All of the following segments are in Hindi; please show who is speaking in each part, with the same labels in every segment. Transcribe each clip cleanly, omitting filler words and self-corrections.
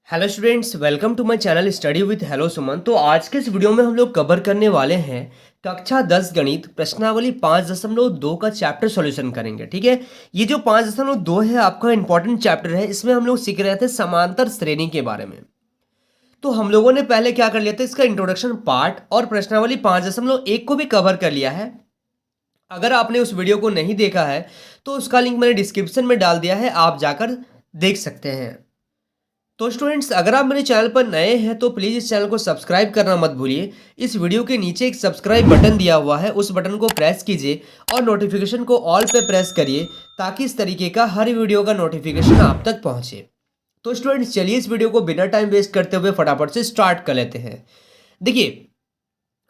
Speaker 1: Hello students, welcome to my channel study with hello Suman. तो आज के इस वीडियो में हम लोग कवर करने वाले हैं कक्षा 10 गणित प्रश्नावली 5.2 का चैप्टर सॉल्यूशन करेंगे। ठीक है, ये जो 5.2 है आपका इंपॉर्टेंट चैप्टर है। इसमें हम लोग सीख रहे थे समांतर श्रेणी के बारे में। तो हम लोगों ने पहले क्या कर लिया था, इसका इंट्रोडक्शन पार्ट और प्रश्नावली 5.1 को भी कवर कर लिया है। अगर आपने उस वीडियो को नहीं देखा है तो उसका लिंक मैंने डिस्क्रिप्शन में डाल दिया है, आप जाकर देख सकते हैं। तो स्टूडेंट्स, अगर आप मेरे चैनल पर नए हैं तो प्लीज़ इस चैनल को सब्सक्राइब करना मत भूलिए। इस वीडियो के नीचे एक सब्सक्राइब बटन दिया हुआ है, उस बटन को प्रेस कीजिए और नोटिफिकेशन को ऑल पे प्रेस करिए ताकि इस तरीके का हर वीडियो का नोटिफिकेशन आप तक पहुंचे। तो स्टूडेंट्स, चलिए इस वीडियो को बिना टाइम वेस्ट करते हुए फटाफट से स्टार्ट कर लेते हैं। देखिए,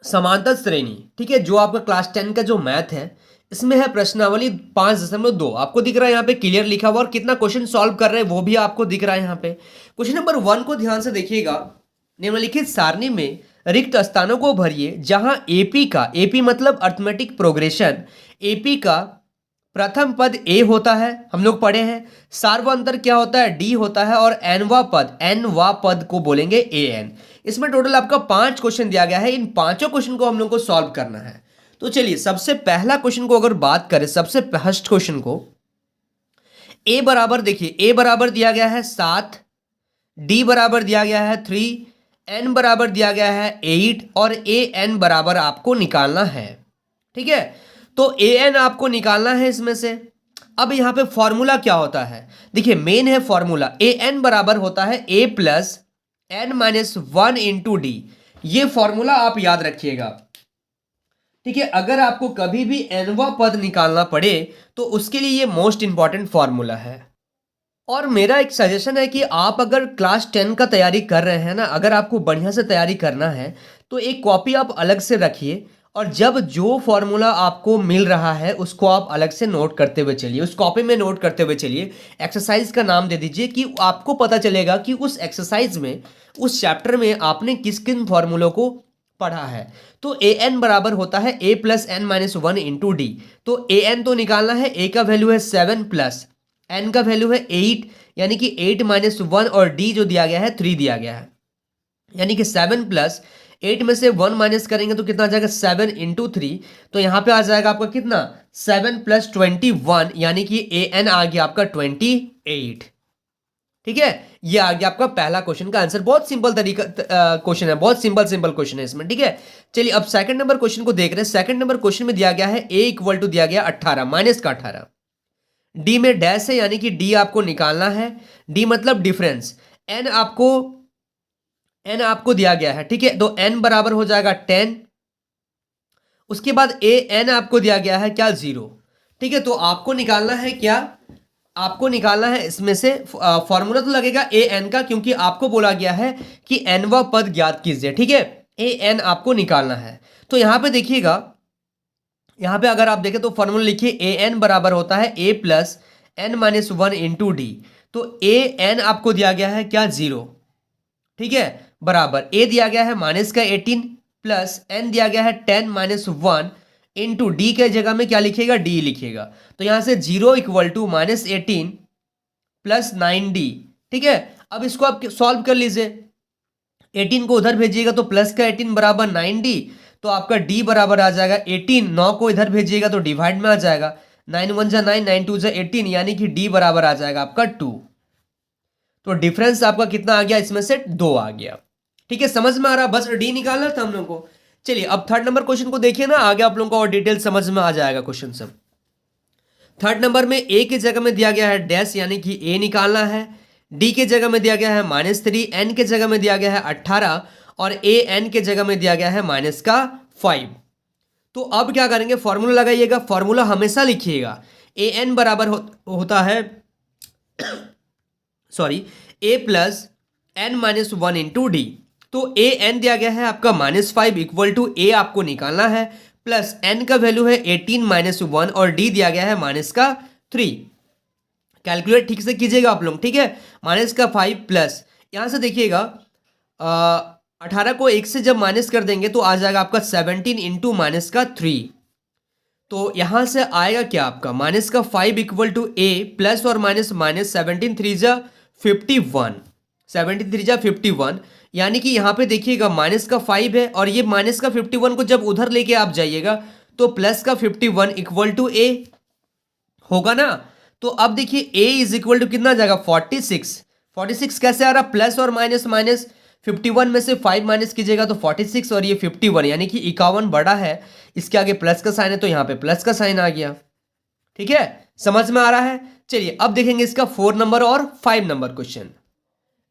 Speaker 1: समांतर श्रेणी, ठीक है, जो आपका क्लास 10 का जो मैथ है इसमें है प्रश्नावली 5.2। आपको दिख रहा है यहाँ पे क्लियर लिखा हुआ और कितना क्वेश्चन सॉल्व कर रहे हैं वो भी आपको दिख रहा है यहाँ पे। क्वेश्चन नंबर 1 को ध्यान से देखिएगा। निम्नलिखित सारणी में रिक्त स्थानों को भरिए जहां एपी मतलब अर्थमेटिक प्रोग्रेशन, एपी का प्रथम पद ए होता है, हम लोग पढ़े हैं। सार्वअंतर क्या होता है, डी होता है, और एनवा पद को बोलेंगे ए एन। इसमें टोटल आपका 5 क्वेश्चन दिया गया है। इन पांचों क्वेश्चन को हम लोग को सॉल्व करना है। तो चलिए, सबसे पहला क्वेश्चन को अगर बात करें, सबसे फर्स्ट क्वेश्चन को, ए बराबर, देखिए ए बराबर दिया गया है 7, डी बराबर दिया गया है 3, एन बराबर दिया गया है 8 और ए एन बराबर आपको निकालना है। ठीक है, तो ए एन आपको निकालना है इसमें से। अब यहां पे फॉर्मूला क्या होता है, देखिए मेन है फॉर्मूला, ए एन बराबर होता है A plus N minus 1 into D. ये फॉर्मूला आप याद रखिएगा। ठीक है, अगर आपको कभी भी एनवा पद निकालना पड़े तो उसके लिए ये मोस्ट इंपॉर्टेंट फॉर्मूला है। और मेरा एक सजेशन है कि आप अगर क्लास 10 का तैयारी कर रहे हैं ना, अगर आपको बढ़िया से तैयारी करना है तो एक कॉपी आप अलग से रखिए और जब जो फॉर्मूला आपको मिल रहा है उसको आप अलग से नोट करते हुए चलिए, उस कॉपी में नोट करते हुए चलिए। एक्सरसाइज का नाम दे दीजिए कि आपको पता चलेगा कि उस एक्सरसाइज में, उस चैप्टर में आपने किस किन फॉर्मूलों को पढ़ा है। तो ए एन बराबर होता है A plus N minus 1 into D. तो ए एन तो निकालना है, ए का वैल्यू है 7 प्लस एन का वैल्यू है 8, यानी कि 8 माइनस 1, और डी जो दिया गया है 3 दिया गया है, यानी कि 7 प्लस 8 में से 1 माइनस करेंगे तो कितना आ जाएगा, 7 इंटू 3। तो यहाँ पे आ जाएगा आपका कितना, 7 प्लस 21, यानी कि ए एन आ गया आपका 28। ठीक है, ये आ गया आपका पहला क्वेश्चन का आंसर। बहुत सिंपल तरीका क्वेश्चन है, बहुत सिंपल क्वेश्चन है इसमें। ठीक है, चलिए अब सेकंड नंबर क्वेश्चन को देख रहे हैं। सेकंड नंबर क्वेश्चन में दिया गया है ए इक्वल टू दिया गया 18 माइनस का 18, डी में डैश है यानी कि डी आपको निकालना है। डी मतलब डिफरेंस। एन आपको दिया गया है, ठीक है, तो एन बराबर हो जाएगा 10। उसके बाद ए एन आपको दिया गया है क्या, 0। ठीक है, तो आपको निकालना है क्या, आपको निकालना है इसमें से फॉर्मूला तो लगेगा ए एन का, क्योंकि आपको बोला गया है कि एनवा पद ज्ञात कीजिए। ठीक है, ए एन आपको निकालना है। तो यहां पे देखिएगा, यहां पे अगर आप देखें तो फॉर्मूला लिखिए, ए एन बराबर होता है A plus N minus 1 into D. तो ए एन आपको दिया गया है क्या, 0। ठीक है, बराबर ए दिया गया है माइनस का 18 प्लस एन दिया गया है 10 माइनस 1 इंटू डी के जगह में क्या लिखिएगा, डी लिखिएगा। तो यहां से 0 equal to minus 18 plus 9d। ठीक है, अब इसको आप सॉल्व कर लीजिए। 18 को उधर भेजिएगा तो प्लस का 18 बराबर 9d, तो आपका d बराबर आ जाएगा 18। 9 को इधर भेजिएगा तो डिवाइड में आ जाएगा, 9 1 जा 9, 9 2 जा 18, यानी कि d बराबर आ जाएगा आपका 2। तो डिफरेंस आपका कितना आ गया, इसमें से 2 आ गया। ठीक है, समझ में आ रहा, बस डी निकालना था हम लोग को। चलिए अब थर्ड नंबर क्वेश्चन को देखिए ना, आगे आप लोगों को और डिटेल समझ में आ जाएगा क्वेश्चन सब। थर्ड नंबर में ए की जगह में दिया गया है डैश, यानी कि ए निकालना है। डी के जगह में दिया गया है -3, एन के जगह में दिया गया है 18 और ए एन के जगह में दिया गया है माइनस का 5। तो अब क्या करेंगे, फॉर्मूला लगाइएगा। फॉर्मूला हमेशा लिखिएगा, ए एन बराबर होता है sorry, A plus N minus 1 into D. तो ए एन दिया गया है आपका -5 इक्वल टू ए आपको निकालना है, प्लस एन का वैल्यू है 18 माइनस 1 और डी दिया गया है माइनस का 3। कैलकुलेट ठीक से कीजिएगा आप लोग। ठीक है, माइनस का 5 प्लस, यहां से देखिएगा 18 को 1 से जब माइनस कर देंगे तो आ जाएगा आपका 17 इंटू माइनस का 3। तो यहां से आएगा क्या आपका, माइनस का 5 इक्वल टू ए प्लस और माइनस माइनस 17 3 जा 51। 73 जा 51, यानी कि यहाँ पे देखिएगा माइनस का 5 है और ये माइनस का 51 को जब उधर लेके आप जाइएगा तो प्लस का 51 इक्वल टू ए होगा ना। तो अब देखिए a इज इक्वल टू कितना आ जाएगा 46। 46 कैसे आ रहा, प्लस और माइनस, माइनस 51 में से 5 माइनस कीजिएगा तो 46 और ये 51 यानी कि 51 बड़ा है, इसके आगे प्लस का साइन है तो यहाँ पे प्लस का साइन आ गया। ठीक है, समझ में आ रहा है। चलिए अब देखेंगे इसका 4 नंबर और 5 नंबर क्वेश्चन।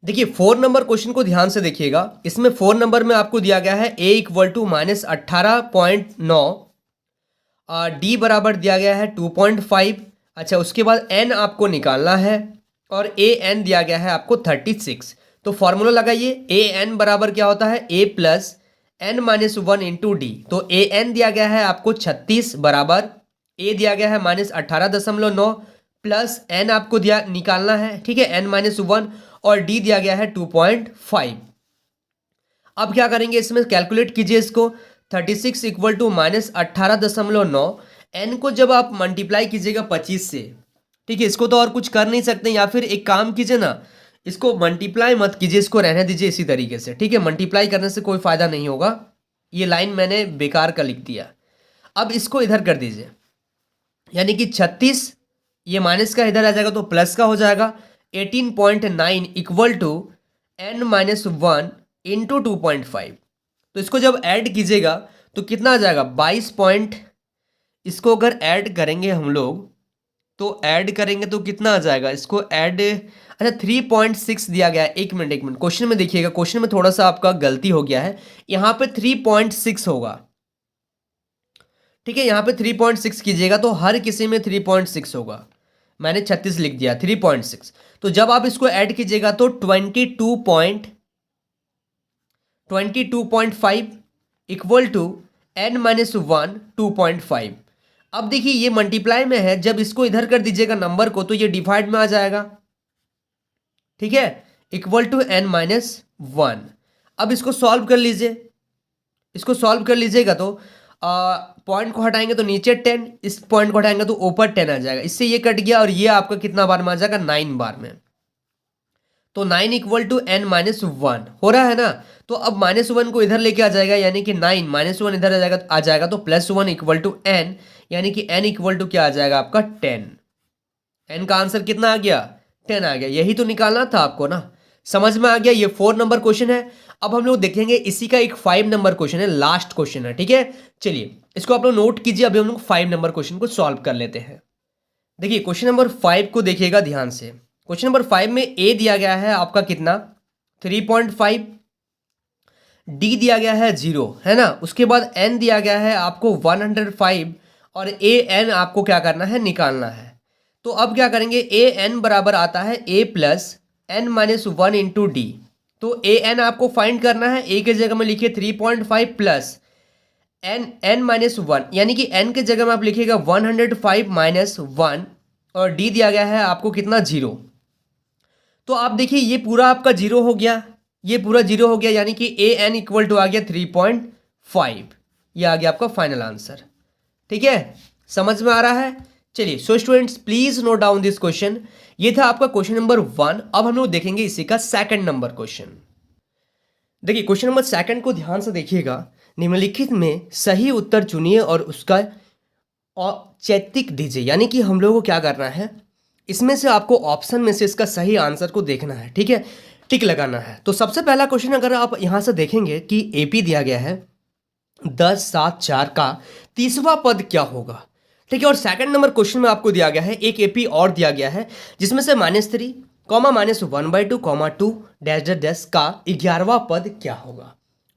Speaker 1: देखिए 4 नंबर क्वेश्चन को ध्यान से देखिएगा। इसमें 4 नंबर में आपको दिया गया है a इक्वल टू -18.9, डी बराबर दिया गया है 2.5। अच्छा, उसके बाद n आपको निकालना है और a n दिया गया है आपको 36। तो फॉर्मूला लगाइए, a n बराबर क्या होता है a plus n minus 1 into D. तो a n दिया गया है आपको 36 बराबर a दिया गया है -18.9 प्लस n आपको दिया निकालना है, ठीक है, n माइनस 1 और d दिया गया है 2.5। अब क्या करेंगे, इसमें कैलकुलेट कीजिए इसको। 36 इक्वल टू -18.9, n को जब आप मल्टीप्लाई कीजिएगा 25 से, ठीक है, इसको तो और कुछ कर नहीं सकते, या फिर एक काम कीजिए ना, इसको मल्टीप्लाई मत कीजिए, इसको रहने दीजिए इसी तरीके से, ठीक है। मल्टीप्लाई करने से कोई फायदा नहीं होगा, ये लाइन मैंने बेकार का लिख दिया। अब इसको इधर कर दीजिए, यानी कि 36 ये माइनस का इधर आ जाएगा तो प्लस का हो जाएगा। 18.9 equal to n minus 1 into 2.5। तो इसको जब ऐड कीजिएगा तो कितना आ जाएगा 22 पॉइंट। इसको अगर ऐड करेंगे हम लोग तो ऐड करेंगे तो कितना आ जाएगा, इसको ऐड, अच्छा 3.6 दिया गया है। एक मिनट क्वेश्चन में देखिएगा, क्वेश्चन में थोड़ा सा आपका गलती हो गया है, यहाँ पे 3.6 होगा, ठीक है, यहाँ पे 3.6 कीजिएगा तो हर किसी में 3.6 होगा। मैंने 36 लिख दिया, 3.6। तो जब आप इसको ऐड कीजिएगा तो 22.5 इक्वल टू n माइनस 1 2.5। अब देखिए ये मल्टीप्लाई में है, जब इसको इधर कर दीजिएगा नंबर को तो ये डिवाइड में आ जाएगा, ठीक है, इक्वल टू n माइनस 1। अब इसको सॉल्व कर लीजिए, इसको सॉल्व कर लीजिएगा तो पॉइंट को हटाएंगे तो नीचे 10, इस पॉइंट को हटाएंगे तो ऊपर 10 आ जाएगा। इससे ये कट गया और ये आपका कितना बार में आ जाएगा 9 बार में। तो 9 इक्वल टू n माइनस 1 हो रहा है ना। तो अब -1 को इधर लेके आ जाएगा, यानी कि 9 -1 इधर आ जाएगा तो +1 इक्वल टू n, यानी कि n इक्वल टू क्या आ जाएगा आपका 10। n का आंसर कितना आ गया 10 आ गया। यही तो निकालना था आपको ना, समझ में आ गया। ये 4 नंबर क्वेश्चन है। अब हम लोग देखेंगे इसी का एक 5 नंबर क्वेश्चन है, लास्ट क्वेश्चन है, ठीक है। चलिए इसको आप लोग नोट कीजिए, अभी हम लोग 5 नंबर क्वेश्चन को सॉल्व कर लेते हैं। देखिए क्वेश्चन नंबर 5 को देखिएगा ध्यान से। क्वेश्चन नंबर 5 में a दिया गया है आपका कितना 3.5, d दिया गया है 0, है ना। उसके बाद n दिया गया है आपको 105 और a n आपको क्या करना है, निकालना है। तो अब क्या करेंगे, a n बराबर आता है a plus n minus 1 into D. तो a n आपको फाइंड करना है, a के जगह में लिखिए 3.5 प्लस n माइनस 1, यानी कि n के जगह में आप लिखिएगा 105 माइनस 1 और d दिया गया है आपको कितना 0। तो आप देखिए ये पूरा आपका 0 हो गया, ये पूरा 0 हो गया, यानी कि a n इक्वल टू आ गया 3.5। ये आ गया आपका फाइनल आंसर, ठीक है, समझ में आ रहा है। चलिए so students please note down this question. ये था आपका क्वेश्चन नंबर 1। अब हम लोग देखेंगे इसी का सेकंड नंबर क्वेश्चन। देखिए क्वेश्चन नंबर सेकंड को ध्यान से देखिएगा। निम्नलिखित में सही उत्तर चुनिए और उसका औचित्य दीजिए, यानी कि हम लोगों को क्या करना है, इसमें से आपको ऑप्शन में से इसका सही आंसर को देखना है, ठीक है, टिक लगाना है। तो सबसे पहला क्वेश्चन अगर आप यहाँ से देखेंगे कि AP दिया गया है 10 7 4 का तीसरा पद क्या होगा, ठीक है। और सेकंड नंबर क्वेश्चन में आपको दिया गया है एक AP और दिया गया है जिसमें से -3, -1/2, 2 डैश डैश का 11वां पद क्या होगा,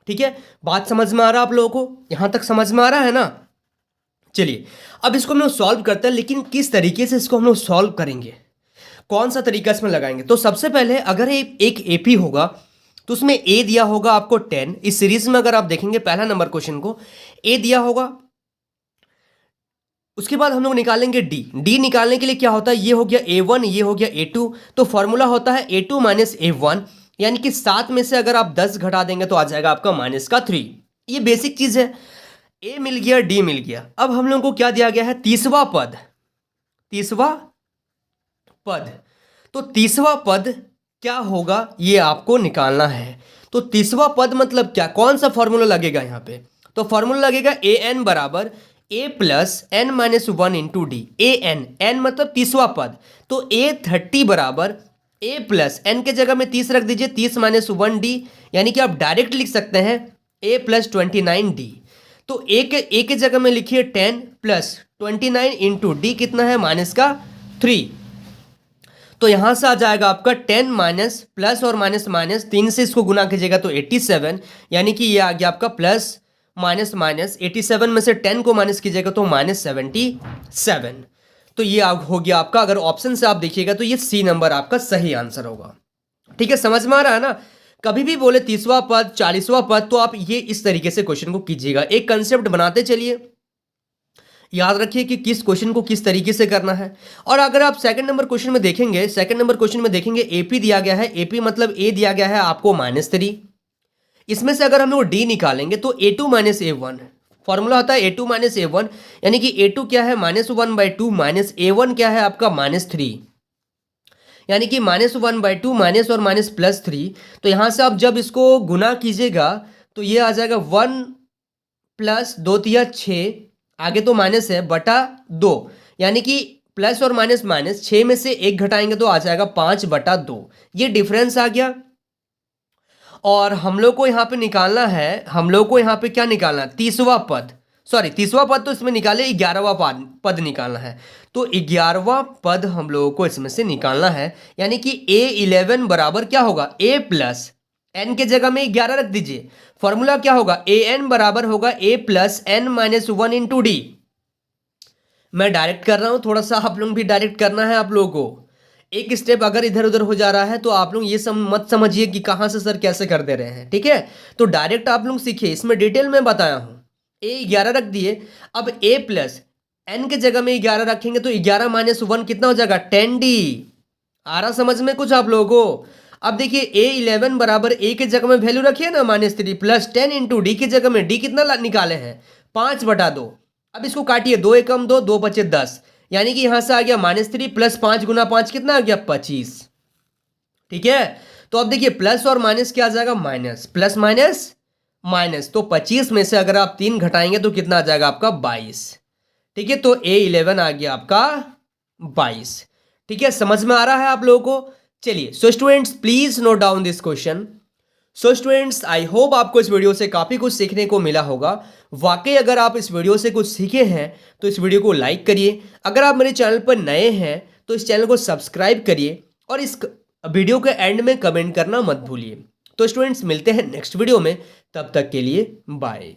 Speaker 1: ठीक है। बात समझ में आ रहा है आप लोगों को, यहां तक समझ में आ रहा है ना। चलिए अब इसको हम लोग सॉल्व करते हैं, लेकिन किस तरीके से इसको हम लोग सॉल्व करेंगे, कौन सा तरीका इसमें लगाएंगे। तो सबसे पहले अगर एक AP होगा तो उसमें A दिया होगा आपको 10। इस सीरीज में अगर आप देखेंगे पहला नंबर क्वेश्चन को A दिया होगा, उसके बाद हम लोग निकालेंगे D निकालने के लिए क्या होता है, ये हो गया A1, ये हो गया A2। तो फॉर्मूला होता है A2 माइनस A1, यानी कि 7 में से अगर आप 10 घटा देंगे तो आ जाएगा आपका -3। ये बेसिक चीज है। A मिल गया, D मिल गया। अब हम लोगों को क्या दिया गया है, तीसरा पद। तो तीसरा पद क्या होगा ये आपको निकालना है। तो तीसवा पद मतलब क्या, कौन सा फॉर्मूला लगेगा यहाँ पे, तो फॉर्मूला लगेगा ए एन बराबर A plus N minus one into D. A N, N मतलब तीसवा पद, तो ए 30 बराबर ए प्लस एन के जगह में 30 रख दीजिए, 30 माइनस वन डी, यानी कि आप डायरेक्ट लिख सकते हैं ए प्लस 29 डी। तो ए के जगह में लिखिए 10 प्लस 29 इंटू डी कितना है माइनस का 3। तो यहां से आ जाएगा आपका 10 माइनस प्लस और माइनस माइनस 3 से इसको गुना कीजिएगा तो 87, यानी कि ये आ गया आपका प्लस माइनस माइनस 87 में से 10 को माइनस कीजिएगा तो माइनस 77। तो ये हो गया आपका, अगर ऑप्शन से आप देखिएगा तो ये सी नंबर आपका सही आंसर होगा। ठीक है, समझ में आ रहा है ना। कभी भी बोले 30वां पद 40वां पद तो आप ये इस तरीके से क्वेश्चन को कीजिएगा, एक कंसेप्ट बनाते चलिए, याद रखिए कि किस क्वेश्चन को किस तरीके से करना है। और अगर आप सेकंड नंबर क्वेश्चन में देखेंगे, सेकंड नंबर क्वेश्चन में देखेंगे एपी दिया गया है, एपी मतलब ए दिया गया है आपको -3। इसमें से अगर हम लोग डी निकालेंगे तो a2 माइनस ए1, फॉर्मूला होता है a2 माइनस ए1, यानी कि a2 क्या है -1/2 माइनस a1 क्या है आपका -3, यानी कि -1/2 माइनस और माइनस +3। तो यहां से आप जब इसको गुना कीजिएगा तो ये आ जाएगा 1 प्लस 2 तिया 6, आगे तो माइनस है बटा 2, यानी कि प्लस और माइनस माइनस 6 में से 1 घटाएंगे तो आ जाएगा 5/2। ये डिफरेंस आ गया। और हम लोग को यहाँ पे निकालना है, हम लोग को यहाँ पे क्या निकालना है, तीसवा पद, सॉरी तीसवा पद तो इसमें निकाले, 11वां पद निकालना है। तो 11वां पद हम लोगों को इसमें से निकालना है, यानी कि a11 बराबर क्या होगा, a प्लस एन के जगह में 11 रख दीजिए, फॉर्मूला क्या होगा ए एन बराबर होगा a plus N minus one into D. मैं डायरेक्ट कर रहा हूं, थोड़ा सा आप लोग भी डायरेक्ट करना है आप लोगों को। एक स्टेप अगर इधर उधर हो जा रहा है तो आप लोग ये मत समझिए कि कहां से सर कैसे कर दे रहे हैं, ठीक है। तो डायरेक्ट आप लोग सीखिए, इसमें डिटेल में बताया हूं। ए 11 रख दिए, अब a प्लस एन के जगह में 11 रखेंगे तो 11 माइनस वन कितना हो जाएगा 10d। आ रहा समझ में कुछ आप लोगों को। अब देखिए a11 बराबर a के जगह में वैल्यू रखिए ना -3 प्लस 10 इंटू डी के जगह में डी कितना निकाले हैं 5/2। अब इसको काटिए, 2 एकम 2, 2 बचे 10, यानी कि यहां से आ गया -3 प्लस 5 गुना 5 कितना आ गया 25। ठीक है, तो अब देखिए प्लस और माइनस क्या आ जाएगा माइनस, प्लस माइनस माइनस, तो 25 में से अगर आप 3 घटाएंगे तो कितना आ जाएगा आपका 22। ठीक है, तो a11 आ गया आपका 22। ठीक है, समझ में आ रहा है आप लोगों को। चलिए so students please note down this question. So students I hope आपको इस वीडियो से काफ़ी कुछ सीखने को मिला होगा। वाकई अगर आप इस वीडियो से कुछ सीखे हैं तो इस वीडियो को लाइक करिए, अगर आप मेरे चैनल पर नए हैं तो इस चैनल को सब्सक्राइब करिए और इस वीडियो के एंड में कमेंट करना मत भूलिए। तो स्टूडेंट्स मिलते हैं नेक्स्ट वीडियो में, तब तक के लिए बाय।